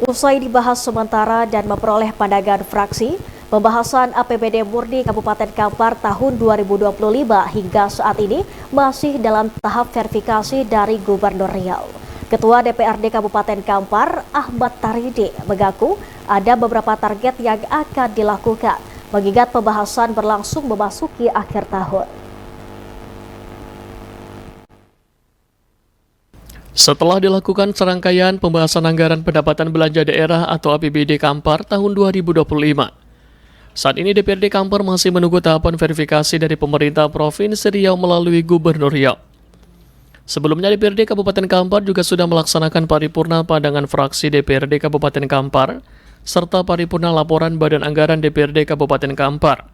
Usai dibahas sementara dan memperoleh pandangan fraksi, pembahasan APBD murni Kabupaten Kampar tahun 2025 hingga saat ini masih dalam tahap verifikasi dari Gubernur Riau. Ketua DPRD Kabupaten Kampar, Ahmad Taridi, mengaku ada beberapa target yang akan dilakukan, mengingat pembahasan berlangsung memasuki akhir tahun. Setelah dilakukan serangkaian pembahasan anggaran pendapatan belanja daerah atau APBD Kampar tahun 2025, saat ini DPRD Kampar masih menunggu tahapan verifikasi dari pemerintah Provinsi Riau melalui Gubernur Riau. Sebelumnya DPRD Kabupaten Kampar juga sudah melaksanakan paripurna pandangan fraksi DPRD Kabupaten Kampar serta paripurna laporan Badan Anggaran DPRD Kabupaten Kampar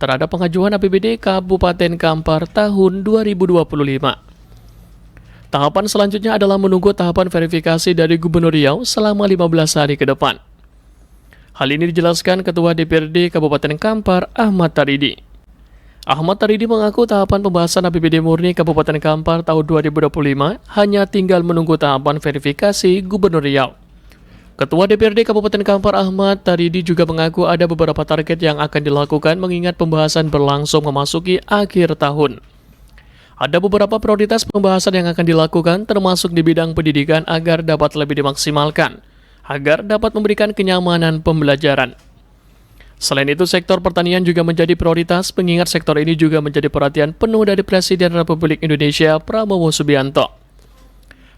terhadap pengajuan APBD Kabupaten Kampar tahun 2025. Tahapan selanjutnya adalah menunggu tahapan verifikasi dari Gubernur Riau selama 15 hari ke depan. Hal ini dijelaskan Ketua DPRD Kabupaten Kampar, Ahmad Taridi. Ahmad Taridi mengaku tahapan pembahasan APBD murni Kabupaten Kampar tahun 2025 hanya tinggal menunggu tahapan verifikasi Gubernur Riau. Ketua DPRD Kabupaten Kampar, Ahmad Taridi, juga mengaku ada beberapa target yang akan dilakukan mengingat pembahasan berlangsung memasuki akhir tahun. Ada beberapa prioritas pembahasan yang akan dilakukan termasuk di bidang pendidikan agar dapat lebih dimaksimalkan, agar dapat memberikan kenyamanan pembelajaran. Selain itu, sektor pertanian juga menjadi prioritas mengingat sektor ini juga menjadi perhatian penuh dari Presiden Republik Indonesia Prabowo Subianto.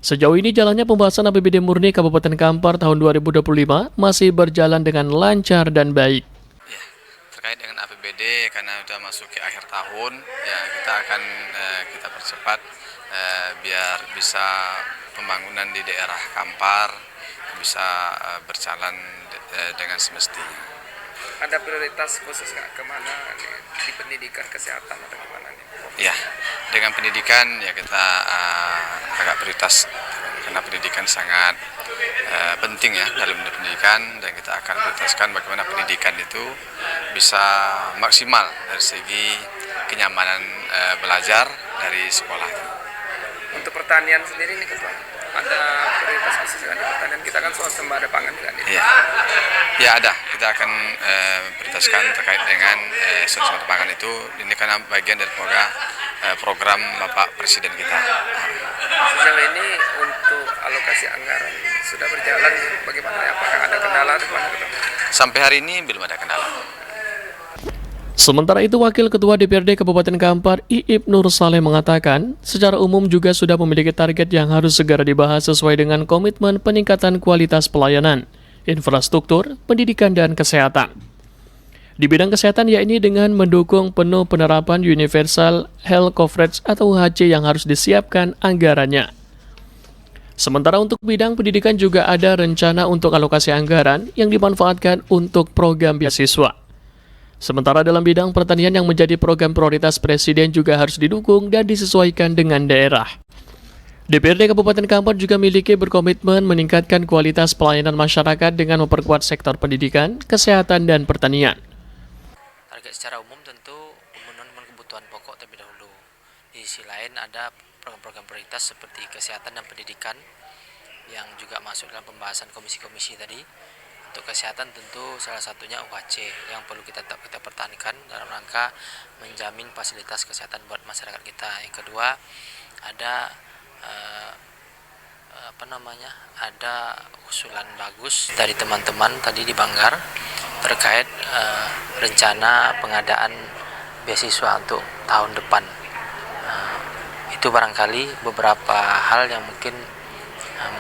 Sejauh ini jalannya pembahasan APBD murni Kabupaten Kampar tahun 2025 masih berjalan dengan lancar dan baik. Terkait dengan APBD karena sudah masuk ke akhir tahun, ya kita akan kita percepat biar bisa pembangunan di daerah Kampar bisa berjalan dengan semestinya. Ada prioritas khusus nggak kemana di pendidikan, kesehatan atau gimana nih? Ya, dengan pendidikan ya kita agak prioritas karena pendidikan sangat penting ya dalam pendidikan, dan kita akan prioritaskan bagaimana pendidikan itu bisa maksimal dari segi kenyamanan belajar dari sekolah. Untuk pertanian sendiri nih Ketua, ada prioritas khusus nggak di pertanian? Kita kan swasembada pangan kan? Ya ada, kita akan prioritaskan terkait dengan swasembada pangan itu. Ini karena bagian dari program Bapak Presiden kita. Sejauh ini untuk alokasi anggaran sudah berjalan, bagaimana? Apakah ada kendala di mana? Sampai hari ini belum ada kendala. Sementara itu, Wakil Ketua DPRD Kabupaten Kampar, Iip Nur Saleh, mengatakan secara umum juga sudah memiliki target yang harus segera dibahas sesuai dengan komitmen peningkatan kualitas pelayanan, infrastruktur, pendidikan, dan kesehatan. Di bidang kesehatan yakni dengan mendukung penuh penerapan Universal Health Coverage atau UHC yang harus disiapkan anggarannya. Sementara untuk bidang pendidikan juga ada rencana untuk alokasi anggaran yang dimanfaatkan untuk program beasiswa. Sementara dalam bidang pertanian yang menjadi program prioritas Presiden juga harus didukung dan disesuaikan dengan daerah. DPRD Kabupaten Kampar juga memiliki berkomitmen meningkatkan kualitas pelayanan masyarakat dengan memperkuat sektor pendidikan, kesehatan, dan pertanian. Target secara umum tentu memenuhi kebutuhan pokok terlebih dahulu. Di sisi lain ada program-program prioritas seperti kesehatan dan pendidikan yang juga masuk dalam pembahasan komisi-komisi tadi. Untuk kesehatan tentu salah satunya UHC yang perlu kita pertahankan dalam rangka menjamin fasilitas kesehatan buat masyarakat kita. Yang kedua ada ada usulan bagus dari teman-teman tadi di Banggar terkait rencana pengadaan beasiswa untuk tahun depan. Itu barangkali beberapa hal yang mungkin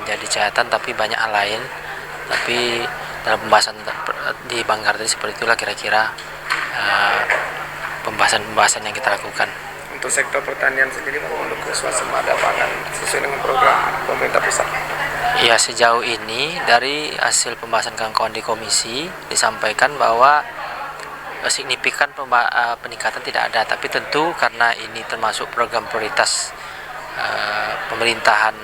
menjadi catatan, tapi banyak hal lain. Tapi dalam pembahasan di Banggar tadi seperti itulah kira-kira pembahasan yang kita lakukan. Untuk sektor pertanian sendiri mendukung swasembada pangan sesuai dengan program pemerintah pusat. Ya, sejauh ini dari hasil pembahasan kawan-kawan di komisi disampaikan bahwa signifikan peningkatan tidak ada, tapi tentu karena ini termasuk program prioritas pemerintahan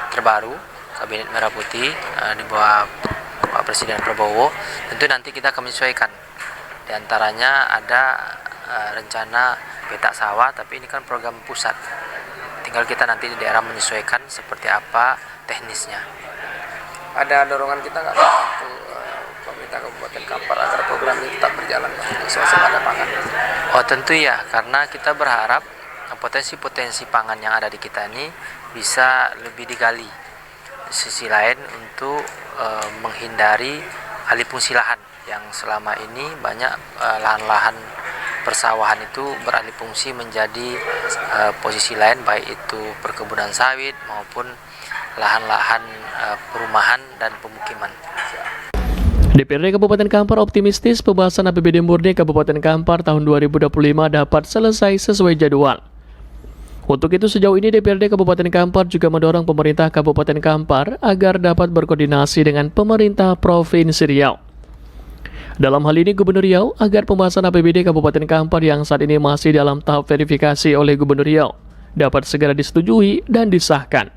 terbaru Kabinet Merah Putih di bawah Pak Presiden Prabowo, tentu nanti kita akan menyesuaikan. Di antaranya ada rencana petak sawah, tapi ini kan program pusat. Tinggal kita nanti di daerah menyesuaikan seperti apa teknisnya. ada dorongan kita nggak Pak untuk pemerintah Kabupaten Kampar agar program ini tetap berjalan Pak, untuk swasembada pangan? Oh tentu ya, karena kita berharap potensi-potensi pangan yang ada di kita ini bisa lebih digali. Di sisi lain untuk menghindari alih fungsi lahan yang selama ini banyak lahan-lahan persawahan itu beralih fungsi menjadi posisi lain, baik itu perkebunan sawit maupun lahan-lahan perumahan dan pemukiman. DPRD Kabupaten Kampar optimistis pembahasan APBD murni Kabupaten Kampar tahun 2025 dapat selesai sesuai jadwal. Untuk itu sejauh ini DPRD Kabupaten Kampar juga mendorong pemerintah Kabupaten Kampar agar dapat berkoordinasi dengan pemerintah Provinsi Riau. Dalam hal ini Gubernur Riau agar pembahasan APBD Kabupaten Kampar yang saat ini masih dalam tahap verifikasi oleh Gubernur Riau dapat segera disetujui dan disahkan.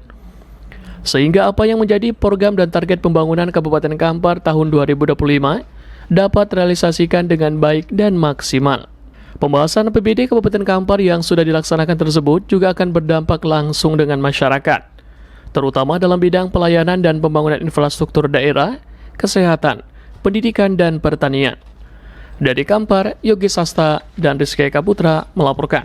Sehingga apa yang menjadi program dan target pembangunan Kabupaten Kampar tahun 2025 dapat realisasikan dengan baik dan maksimal. Pembahasan APBD Kabupaten Kampar yang sudah dilaksanakan tersebut juga akan berdampak langsung dengan masyarakat, terutama dalam bidang pelayanan dan pembangunan infrastruktur daerah, kesehatan, pendidikan, dan pertanian. Dari Kampar, Yogi Sasta dan Rizky Eka Putra melaporkan.